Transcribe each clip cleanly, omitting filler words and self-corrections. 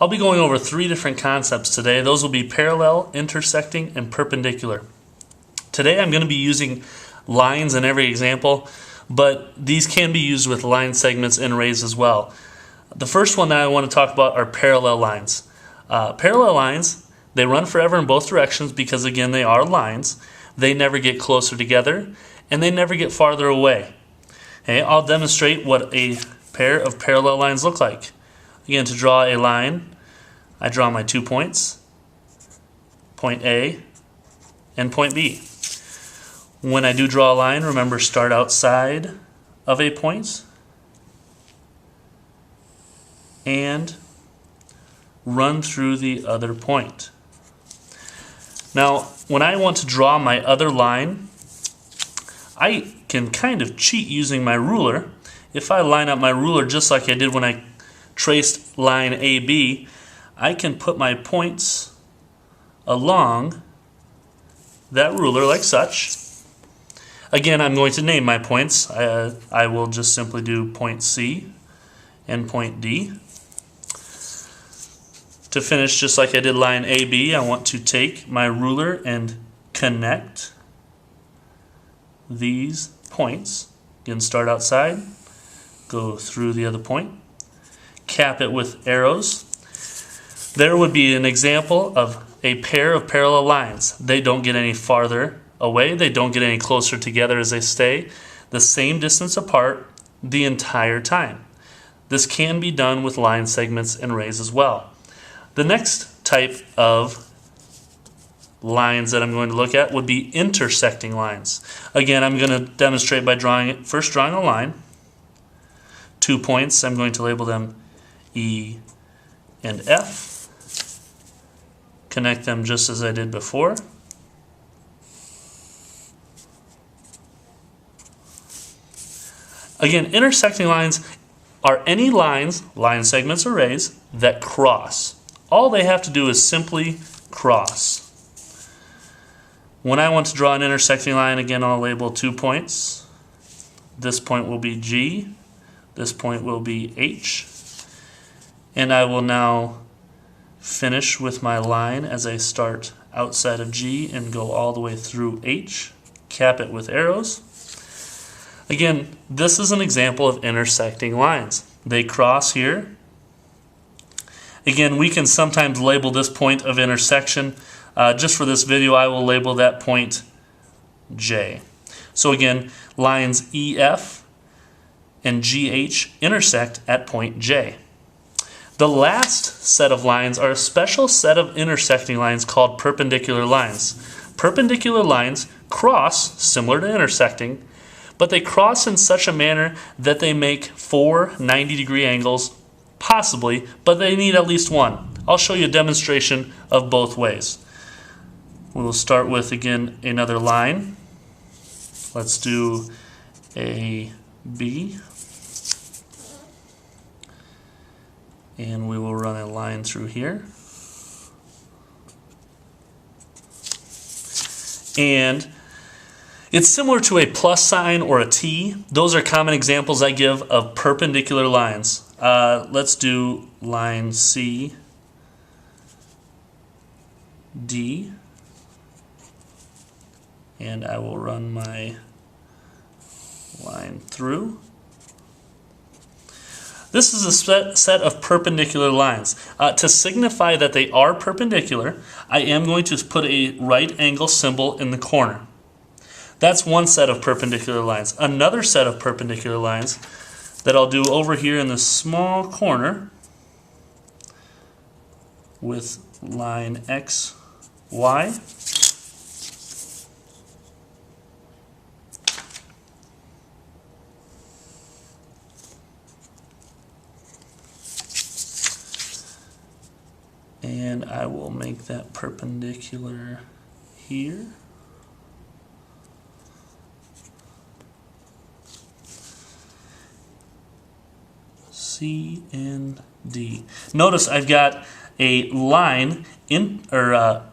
I'll be going over three different concepts today. Those will be parallel, intersecting, and perpendicular. Today I'm going to be using lines in every example, but these can be used with line segments and rays as well. The first one that I want to talk about are parallel lines. Parallel lines, they run forever in both directions because, again, they are lines. They never get closer together, and they never get farther away. Okay, I'll demonstrate what a pair of parallel lines look like. Again, to draw a line, I draw my 2 points, point A and point B. When I do draw a line, remember, start outside of a point and run through the other point. Now, when I want to draw my other line, I can kind of cheat using my ruler. If I line up my ruler just like I did when I traced line AB, I can put my points along that ruler like such. Again, I'm going to name my points. I will just simply do point C and point D. To finish, just like I did line AB, I want to take my ruler and connect these points. Again, start outside, go through the other point, cap it with arrows. There would be an example of a pair of parallel lines. They don't get any farther away, they don't get any closer together as they stay the same distance apart the entire time. This can be done with line segments and rays as well. The next type of lines that I'm going to look at would be intersecting lines. Again, I'm going to demonstrate by first drawing a line. 2 points, I'm going to label them E and F. Connect them just as I did before. Again, intersecting lines are any lines, line segments or rays, that cross. All they have to do is simply cross. When I want to draw an intersecting line, again, I'll label 2 points. This point will be G. This point will be H. And I will now finish with my line as I start outside of G and go all the way through H. Cap it with arrows. Again, this is an example of intersecting lines. They cross here. Again, we can sometimes label this point of intersection. Just for this video, I will label that point J. So again, lines EF and GH intersect at point J. The last set of lines are a special set of intersecting lines called perpendicular lines. Perpendicular lines cross, similar to intersecting, but they cross in such a manner that they make 4 90-degree angles, possibly, but they need at least one. I'll show you a demonstration of both ways. We'll start with, again, another line. Let's do a B. And we will run a line through here. And it's similar to a plus sign or a T. Those are common examples I give of perpendicular lines. Let's do line C, D, and I will run my line through. This is a set of perpendicular lines. To signify that they are perpendicular, I am going to put a right angle symbol in the corner. That's one set of perpendicular lines. Another set of perpendicular lines that I'll do over here in this small corner with line X, Y. And I will make that perpendicular here. C and D. Notice I've got a line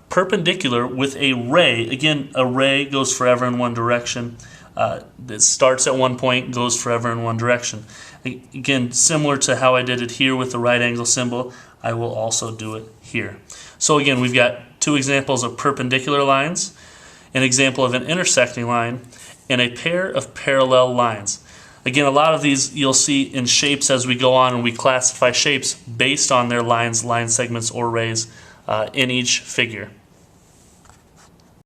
perpendicular with a ray. Again, a ray goes forever in one direction. It starts at one point, goes forever in one direction. Again, similar to how I did it here with the right angle symbol, I will also do it here. So again, we've got two examples of perpendicular lines, an example of an intersecting line, and a pair of parallel lines. Again, a lot of these you'll see in shapes as we go on, and we classify shapes based on their lines, line segments, or rays in each figure.